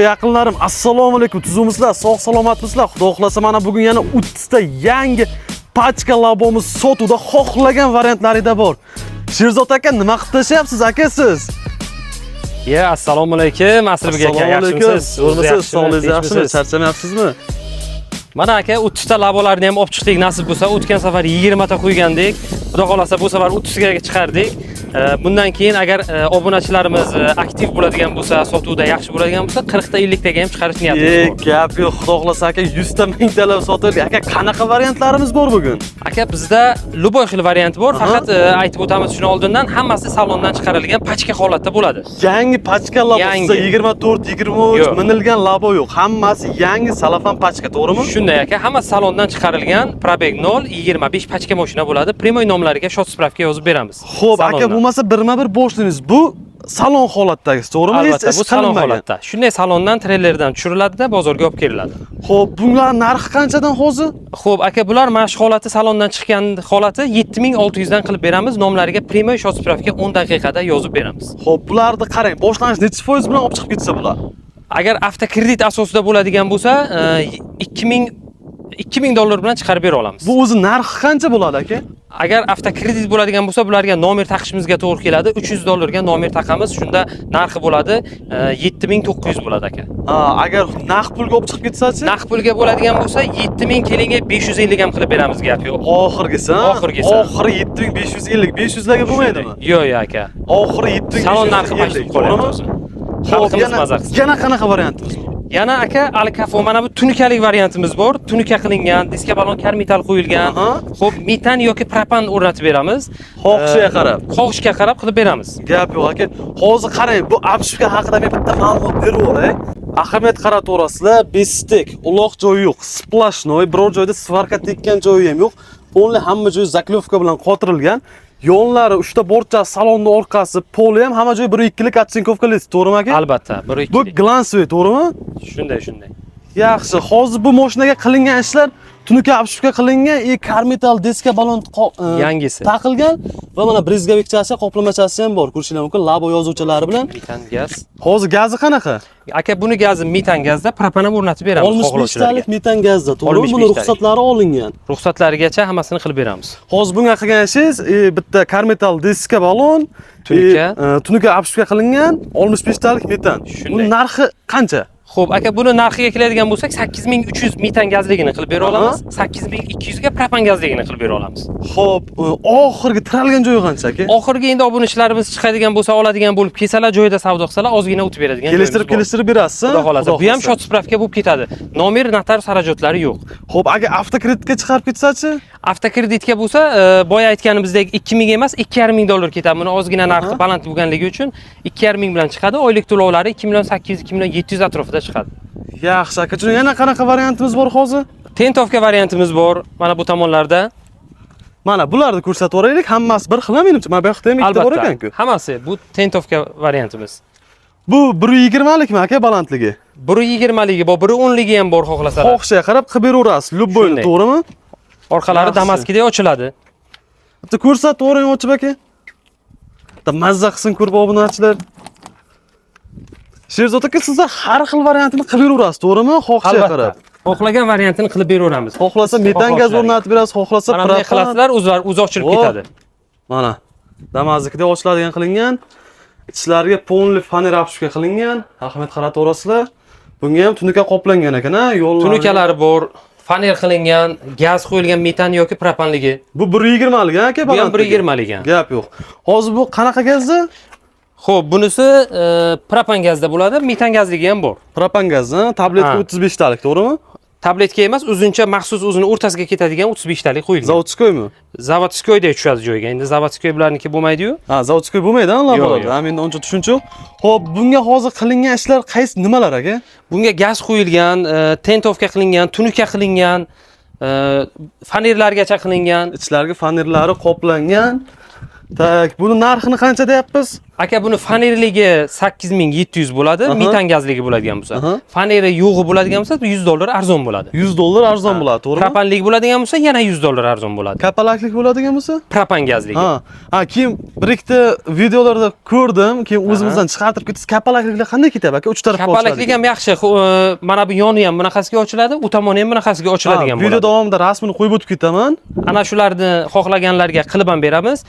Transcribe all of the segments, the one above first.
yaqinlarim, assalomu alaykum. Tuzumizlar, sog' salomatmisizlar? Xudo xolasa mana bugun yana 30 ta yangi pachka labomiz sotuvda, xohlagan variantlarida bor. Sherzod aka, nima qilib tashyapsiz aka siz? Assalomu alaykum, Aslirbek aka, yaxshimisiz? Sog'ligingiz yaxshimi? Charchamayapsizmi? Mana aka 30 ta labolarni ham olib chiqdik, nasib bo'lsa. O'tgan safar 20 ta qo'ygandik. Xudo xolasa bu safar 30 ga chiqardik. Bundan keyin agar obunachilarimiz aktiv bo'ladigan bo'lsa, sotuvda yaxshi bo'ladigan bo'lsa, 40 ta 50 taga ham chiqarish niyatimiz bor. Gap yo'q, xudo xolasa aka 100 ta 1000 talab sotildi. Aka, qanaqa variantlarimiz bor bugun? Aka, bizda luboy xil variant bor. Faqat aytib o'tamiz shuni oldindan, hammasi salondan chiqarilgan pachka holatda bo'ladi. Yangi pachka labosi 24, 23 minilgan labo yo'q. Hammasi yangi salafan pachka, to'g'rimi? Shunday aka, hamma salondan chiqarilgan, probeg 0, 25 pachka mashina bo'ladi. Primoy nomlariga shot spravka yozib beramiz. Xo'p, aka, bo'lmasa birma-bir boshlaymiz. Bu salon holatdagisi, to'g'rimi? Albatta, bu salon holatda. Shunday salondan treylerdan tushiriladi-da, bozorga olib keriladi. Xo'p, bunlar narxi qanchadan hozir? Xo'p, aka, bular mana shu holati salondan chiqqan holati 7600 dan qilib beramiz. Nomlariga Primoy shot spravka 10 daqiqada yozib beramiz. Xo'p, bularni qarang, boshlanish necha foiz bilan olib chiqib ketsa bular? Agar avtokredit asosida bo'ladigan bo'lsa, 2000 dollar bilan chiqarib bera olamiz. Bu o'zi narxi qancha bo'ladi aka? Agar avtokredit bo'ladigan bo'lsa, bularga nomer taqishimizga to'g'ri keladi. 300 dollarga nomer taqamiz, shunda narxi bo'ladi 7900 bo'ladi aka. Agar naqd pulga olib chiqib ketsa-chi? Naqd pulga bo'ladigan bo'lsa, 7000 kelinga 550 ham qilib beramiz, gap yo'q. Oxirgisi, Oxirgisi. Oxiri 7550, 500 larga bo'lmaydimi? Yo'q, aka. Oxiri 7550. Salon narxi past qo'yamiz. Xalqimiz mazza qilsin. Yana qanaqa variantimiz bor? Yana aka, Alkafo, mana bu tunikalik variantimiz bor. Tunika qilingan, diska balon karmetal qo'yilgan. Xo'p, metan yoki propan o'rnatib beramiz. Xohishga qarab. Xohishga qarab qilib beramiz. Gap yo'q aka. Hozir qarang, bu apshka haqida men bitta ma'lumot berib o'ray. Ahamiyat qarataverasizlar, bestek, uloq joyi yo'q, splashnoy, biror joyda svarka tekkan joyi ham yo'q. Only hamma joyi zaklyovka bilan qotirilgan. Yo'nlari 3 ta borcha, salonni orqasi, poli ham hamma joyi 1-2lik atsinkovkali, to'g'rimi aka? Albatta, 1-2. Bu glansvoy, to'g'rimi? Shunday. Yaxshi. Hozir bu mashinaga qilingan ishlar tunuka apshka qilingan, karmetal diska balon yangisi taqilgan va mana brizgavikchasi, qoplamachasi ham bor. Ko'rishingiz mumkin, labo yozuvchilari bilan. Metan gaz. Hozir gazi qanaqa? Aka, buni gazi metan gazda, propan ham o'rnatib beramiz xohlovchilarga. 65 talik metan gazda, to'g'rimi? Buni ruxsatlari olingan. Ruxsatlarigacha hammasini qilib beramiz. Hozir bunga qilgan ishingiz bitta karmetal diska balon, tunuka apshka qilingan 65 talik metan. Buning narxi qancha? Xo'p, aka, buni narxiga keladigan bo'lsak, 8300 metan gazligini qilib bera olamiz, 8200 ga propan gazligini qilib bera olamiz. Xo'p, oxirgi tiralgan joyi qancha aka? Oxirgi endi obunachilarimiz chiqadigan bo'lsa, oladigan bo'lib kelsalar, joyida savdo qilsalar, ozgina o'tib beradigan. Kelishtirib berasiz. Xudo xolasa. Bu ham shot spravka bo'lib ketadi. Nomer, notarius xarajatlari yo'q. Xo'p, agar avtokreditga chiqarib ketsa-chi? Avtokreditga bo'lsa, boya aytganimizdek 2000 emas, 2500 dollar ketadi. Buni ozgina narxi baland bo'lganligi uchun 2500 bilan chiqadi. Oylik to'lovlari 2.800, 2.700 atrofida chiqadi. Yaxshi aka, yana qanaqa variantimiz bor hozir? Tentovka variantimiz bor, mana bu tomonlarda. Mana bularni ko'rsatib o'raylik, hammasi bir xil menimcha. Mana bu yoqda ham ikkita bor ekan-ku. Hammasi bu tentovka variantimiz. Bu 120 likmi aka balandligi? 120 ligi bor, 110 ligi ham bor xohlasalar. Xohishga qarab qilib beraverasiz, любой, to'g'rimi? Orqalari damaskidek ochiladi. Bitta ko'rsatib o'rang ochib aka. Bitta mazza qilsin ko'rib obunachilar. Sherzod aka, sizlar har xil variantini qilib beraverasiz, to'g'rimi? Xohishga qarab. Xohlagan variantini qilib beraveramiz. Xohlasa metan gaz o'rnatib berasiz, xohlasa propan. Mana qilasizlar, o'zi ochilib ketadi. Mana damazdikda ochiladigan qilingan. Ichlariga polni faner apshka qilingan. Rahmat qarataverasizlar. Bunga ham tunuka qoplangan ekan-a, yo'llar. Tunukalari bor, faner qilingan, gaz qo'yilgan metan yoki propanligi. Bu 120 lik aka, bu ham 120 lik. Gap yo'q. Hozir bu qanaqa gazda? Xo'p, bunisi propan gazda bo'ladi, metan gazligi ham bor. Propan gazda, tabletka 35 talik, to'g'rimi? Tabletka emas, o'zincha maxsus o'zini o'rtasiga ketadigan 35 talik qo'yilgan. Zavodskoymi? Zavodskoyda tushadi joyga. Endi zavodskoy bularniki bo'lmaydi-yu. Zavodskoy bo'lmaydi, laboratoriya. Menda uncha tushuncha yo'q. Xo'p, bunga hozir qilingan ishlar qaysi nimalar aka? Bunga gaz qo'yilgan, tentovka qilingan, tunuka qilingan, fanerlargacha qilingan. Ichlariga fanerlari qoplangan. Tak, buni narxini qancha deyapmiz? Aka buni fanerligi 8700 bo'ladi, Aha. metan gazligi bo'ladigan bo'lsa. Aha. Faneri yo'g'i bo'ladigan bo'lsa $100 arzon bo'ladi. $100 arzon bo'ladi, to'g'rimi? Propanlik bo'ladigan bo'lsa yana $100 arzon bo'ladi. Kapalaklik bo'ladigan bo'lsa? Propan gazligi. Ha, keyin bir ikkita videolarda ko'rdim, keyin o'zimizdan chiqartirib ketdik. Kapalakliklar qanday ketadi aka? 3 tarafga ochiladi. Kapalaklik ham yaxshi. Mana bu yoni ham bunaqasiga ochiladi, u tomoni ham bunaqasiga ochiladigan bo'ladi. Video davomida rasmini qo'yib o'tib ketaman. Ana shularni xohlaganlarga qilib ham beramiz.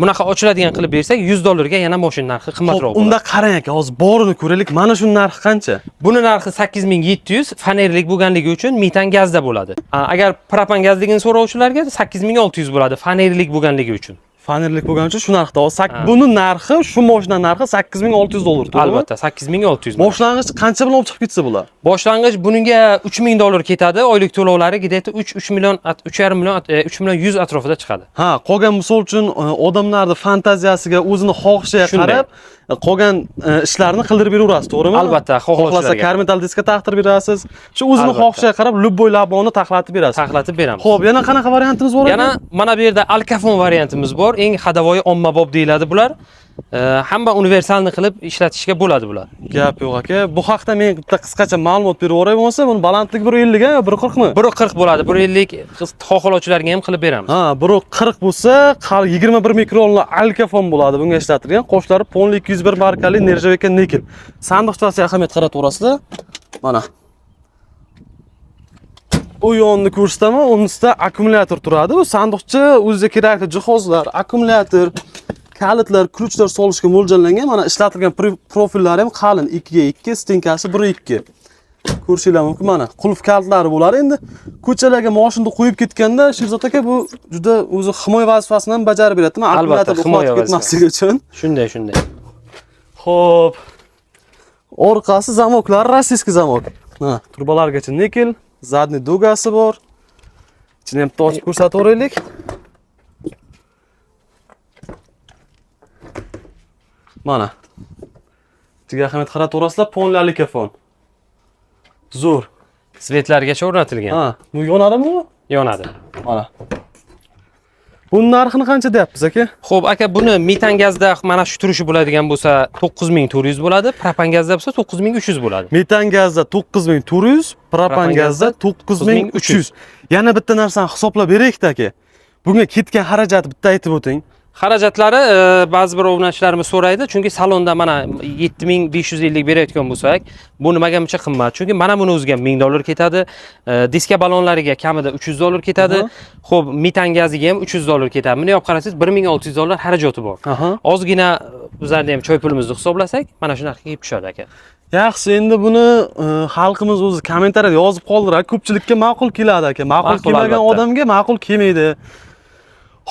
Bunaqa ochiladigan qilib bersak $100 ga yana mashina narxi qimmatroq bo'ladi. Unda qarang aka, hozir borini ko'raylik. Mana shu narxi qancha? Buni narxi 8700, fanerlik bo'lganligi uchun metan gazda bo'ladi. Agar propan gazligini so'rovchilarga 8600 bo'ladi, fanerlik bo'lganligi uchun. Fanerlik bo'lgani uchun shu narxda. Buni narxi, shu mashina narxi $8600, to'g'rimi? Albatta, 8600. Boshlang'ich qancha bilan olib chiqib ketsa bular? Boshlang'ich bunga $3000 ketadi, oylik to'lovlari gidaydi 3 million 3,5 million 3 million 100 atrofida chiqadi. Ha, qolgan misol uchun odamlarning fantaziyasiga, o'zini xohishiga qarab, qolgan ishlarni qildirib beraverasiz, to'g'rimi? Albatta, xohlasa karmetal diskka taqtirib berasiz. Shu o'zini xohishiga qarab lubboy laboni taqlatib berasiz. Taqlatib beramiz. Xo'p, yana qanaqa variantimiz bor? Yana mana bu yerda alkafon variantimiz bor. Eng hadavoyi ommabop deyiladi bular. Hamma universalni qilib ishlatishga bo'ladi bular. Gap yo'q aka. Bu haqda men bitta qisqacha ma'lumot berib o'ray bo'lsa, buni balandligi 150 ga, 140 mi? 140 bo'ladi. 150 xohlovchilarga ham qilib beramiz. Ha, 140 bo'lsa, 21 mikronli alkafon bo'ladi bunga ishlatilgan. Qoshlari Ponli 201 markali nержавейка nikel. Sandiqchasiga ahamiyat qarataverasizlar. Mana. U yonni ko'rsataman, uni ustida akkumulyator turadi. Bu sandiqcha o'ziga kerakli jihozlar, akkumulyator, kalitlar, ключlar solishga mo'ljallangan. Mana ishlatilgan profillari ham qalin, 2 ga 2, stenkasi 1 ga 2. Ko'rishinglar mumkin mana. Qulf kaltlari bo'lar. Endi ko'chalarga mashinani qo'yib ketganda Sherzod aka bu juda o'zi himoya vazifasini ham bajarib beradi. Albatta, himoya ketmasligi uchun. Shunday. Xo'p. Orqasi zamoklar rossiyskiy zamok. Ha, turbalargacha nikel, zadniy dugasi bor. Ichini ham ochib ko'rsataveraylik. Mana. Ichiga ahamiyat qarataverasizlar, Ponli alkafon. Zo'r. Svetlargacha o'rnatilgan. Ha, bu yonadimi bu? Yonadi. Mana. Buning narxini qancha deyapsiz aka? Xo'p, aka buni metan gazda mana shu turishi bo'ladigan bo'lsa 9400 bo'ladi, propan gazda bo'lsa 9300 bo'ladi. Metan gazda 9400, propan gazda 9300. Yana bitta narsani hisoblab beraylik aka. Bunga ketgan xarajatni bitta aytib o'ting. Xarajatlari ba'zi bir obunachilarimiz so'raydi, chunki salonda mana 7550 berayotgan bo'lsak, bu nimaga buncha qimmat? Chunki mana buni o'ziga $1000 ketadi, diska balonlariga kamida $300 ketadi. Xo'p, metan gaziga ham $300 ketadi. Buni olib qarasangiz $1600 xarajati bor. Ozgina bizlarning ham choy pulimizni hisoblasak, mana shu narxga kelib tushadi aka. Yaxshi, endi buni xalqimiz o'zi kommentariyada yozib qoldiradi. Ko'pchilikka ma'qul keladi aka. Ma'qul kelmagan odamga ma'qul kelmaydi.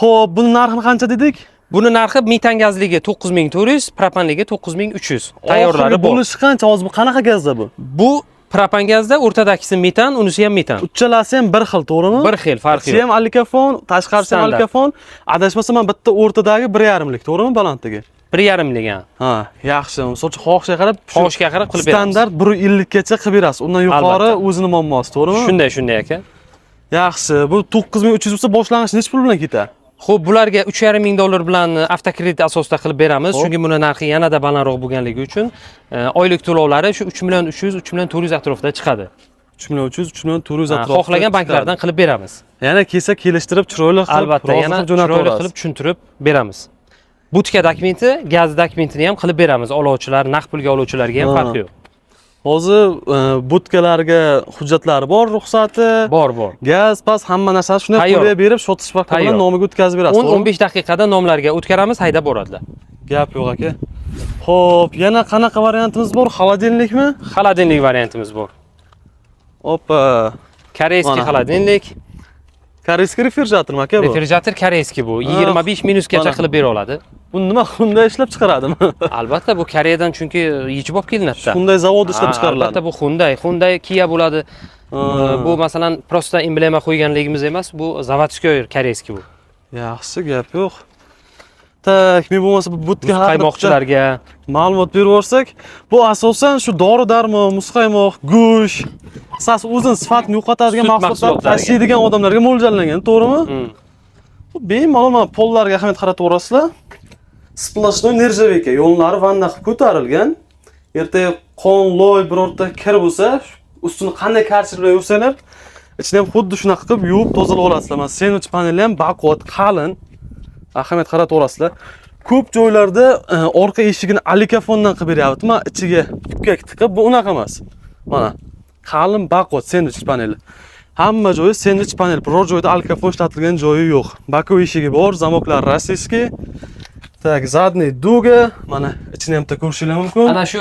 Xo'p, buni narxini qancha dedik? Buni narxi metan gazligi 9400, propanligi 9300. Tayyorlari bor. Bo'lishi qancha? Hozir bu qanaqa gazda bu? Bu propan gazda, o'rtadagisi metan, unisi ham metan. Uchalasi ham bir xil, to'g'rimi? Bir xil, farqi yo'q. Ichi ham alkafon, tashqarisi ham alkafon. Adashmasam men bitta o'rtadagi 1,5lik, to'g'rimi balandligi? 1,5lik ha. Ha, yaxshi. Misol uchun xohishiga qarab, qilib beramiz. Standart 150 gacha qilib berasiz. Undan yuqori o'zini muammosi, to'g'rimi? Shunday aka. Yaxshi. Bu 9300 bo'lsa boshlang'ich necha pul bilan ketadi? Xo'p, bularga $3,500 bilan avtokredit asosida qilib beramiz. Chunki buni narxi yanada balandroq bo'lganligi uchun oylik to'lovlari shu 3,300,000, 3,300,000 atrofida chiqadi. 3,300,000, 3,400,000 atrofida. Xohlagan banklardan qilib beramiz. Yana kelsa kelishtirib, chiroyli qilib, albatta, yana chiroyli qilib tushuntirib beramiz. Butka dokumenti, gaz dokumentini ham qilib beramiz. Olovchilar, naqd pulga olovchilarga ham farqi yo'q. Hozir butkalarga hujjatlari bor, ruxsati bor. Gaz, pas hamma narsani shunday qo'yib berib, sotish vaqti bilan nomiga o'tkazib berasiz. 10-15 daqiqada nomlarga o'tkazamiz, haydab boradilar. Gap yo'q aka. Xo'p, yana qanaqa variantimiz bor? Xolodilnikmi? Xolodilnik variantimiz bor. Oppa. Koreyskiy xolodilnik. Koreyskiy refrigeratormi aka bu? Refrigerator koreyskiy bu. 25 minusgacha qilib bera oladi. Buni nima Hyundai ishlab chiqaradimi? Albatta, bu Koreyadan chunki yechib olib kelinadi-da. Hyundai zavod ishlab chiqariladi. Albatta, bu Hyundai, Kia bo'ladi. Bu masalan prosta emblema qo'yganligimiz emas, bu zavodskoy koreyskiy bu. Yaxshi, gap yo'q. Tak, men bo'lmasa bu butka qaymoqchilarga ma'lumot berib yuborsak, bu asosan shu dori-darmon, muzqaymoq, go'sht, asas o'zini sifatini yo'qotadigan mahsulotlar tashiydigan odamlarga mo'ljallangan, to'g'rimi? Bu bemalol mana pollarga ahamiyat qarataverasizlar. splashnoy nержавейка yo'llari vanna qilib ko'tarilgan. Ertaga qon, loy birorta kir bo'lsa, ustini qanday karchir bilan yuvsanglar, ichini ham xuddi shunaqa qilib yuvib tozalab olasizlar. Mana sandwich paneli ham baquvvat, qalin. Ahamiyat qarataverasizlar. Ko'p joylarda orqa eshigini alikafondan qilib beryapti. Men ichiga tupkak tiqib, bu unaqa emas. Mana qalin baquvvat sandwich paneli. Hamma joyi sandwich panel, biror joyda alkafon ishlatilgan joyi yo'q. Baku eshigi bor, zamoklar rossiyskiy. Tak, zadniy duga, mana ichini ham ko'rishingiz mumkin. Ana shu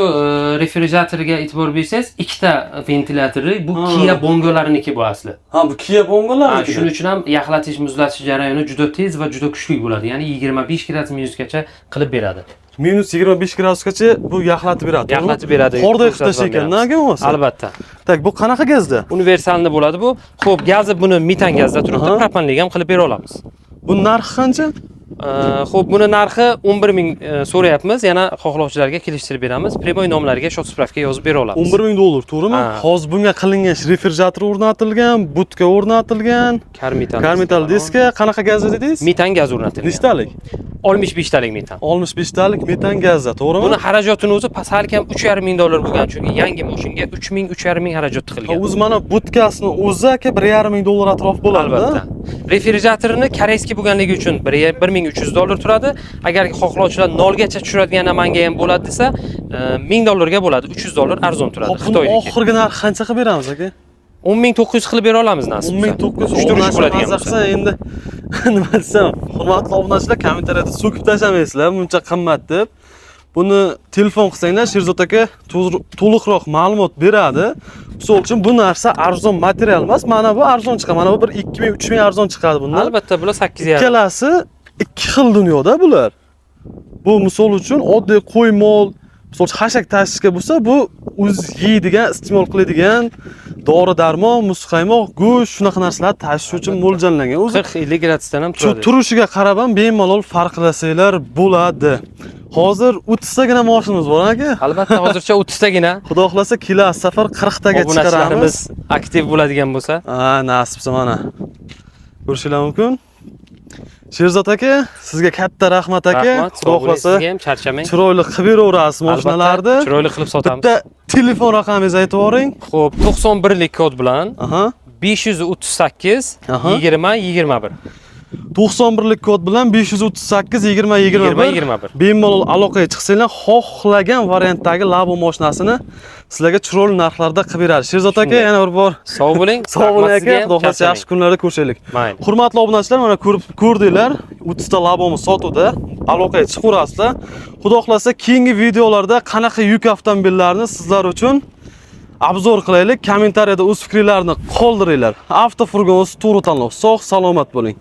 refrigeratorga e'tibor bersangiz, ikkita ventilyatori, bu Kia Bongo'lariniki bu asli. Ha, bu Kia Bongo'larniki. Shuning uchun ham yaxlatish, muzlatish jarayoni juda tez va juda kuchli bo'ladi. Ya'ni 25 gradus minusgacha qilib beradi. Minus 25 gradusgacha bu yaxlatib beradi. Yaxlatib beradi. Qorda ixtish ekan, nega bo'lmasa? Albatta. Tak, bu qanaqa gazda? Universalni bo'ladi bu. Xo'p, gazi buni metan gazda turibdi, propanli ham qilib bera olamiz. Bu narxi qancha? Xo'p, buni narxi 11 ming so'rayapmiz. Yana xohlovchilarga kelishtirib beramiz. Primoy nomlariga shot spravka yozib bera olamiz. 11 ming dollar, to'g'rimi? Hozir bunga qilingan refrigerator o'rnatilgan, butka o'rnatilgan, karmital diska, qanaqa gaz dedingiz? Metan gaz o'rnatilgan. Nechtalik? 65 talik metan. 65 talik metan gazda, to'g'rimi? Buni xarajatini o'zi salkam 3,5 ming dollar bo'lgan, chunki yangi mashinga 3 ming, 3,5 ming xarajat qilgan. O'zi mana butkasini o'zi aka 1,5 ming dollar atrof bo'ladi. Albatta. Refrigeratorni koreyskiy bo'lganligi uchun 1300 dollar turadi. Agar xohlovchilar 0 gacha tushiradigan manga ham bo'ladi desa, 1000 dollarga bo'ladi. 300 dollar arzon turadi Xitoyniki. Oxirgi narx qancha qilib beramiz aka? 10900 qilib bera olamiz nasib bo'lsa. 10900 bo'ladigan bo'lsa, endi nima desam, hurmatli obunachilar, kommentariyada so'kib tashlamaysizlar, buncha qimmat deb. Buni telefon qilsanglar, Sherzod aka to'liqroq ma'lumot beradi. Misol uchun bu narsa arzon material emas, mana bu arzon chiqadi. Mana bu bir 2000, 3000 arzon chiqadi bundan. Albatta, bular 8,5. Ikkalasi ikki xil dunyoda bular. Bu misol uchun oddiy qo'y mol, misol uchun hashak tashishga bo'lsa, bu o'z yeydigan, iste'mol qiladigan dori-darmon, muzqaymoq, go'sht, shunaqa narsalar tashish uchun mo'ljallangan. O'zi 40-50 gradusdan ham turadi. Turishiga qarab ham bemalol farqlasanglar bo'ladi. Hozir 30 tagina mashinamiz bor aka. Albatta, hozircha 30 tagina. Xudo xolasa kelasi safar 40 taga chiqaramiz. Aktiv bo'ladigan bo'lsa. Nasibsa mana. Ko'rishingiz mumkin. Sherzod aka, sizga katta rahmat aka. Xudo xolasa sizga ham charchamang. Chiroyli qilib beraverasiz mashinalarni. Chiroyli qilib sotamiz. Bitta telefon raqamingizni aytib yuboring. Xo'p, 91lik kod bilan 538 20 21. 91lik kod bilan 538 20 21. Bemalol aloqaga chiqsanglar, xohlagan variantdagi Labo mashinasini sizlarga chiroyli narxlarda qilib beradi. Sherzod aka, yana bir bor sog' bo'ling. Sog' bo'ling aka. Xudo xolasa yaxshi kunlarda ko'rishaylik. Hurmatli obunachilar, mana ko'rdinglar, 30 ta Labomiz sotuvda. Aloqaga chiqaverasizlar. Xudo xolasa keyingi videolarda qanaqa yuk avtomobillarni sizlar uchun obzor qilaylik. Kommentariyada o'z fikrlaringizni qoldiringlar. Avtofurgon o'z to'g'ri tanlov. Sog', salomat bo'ling.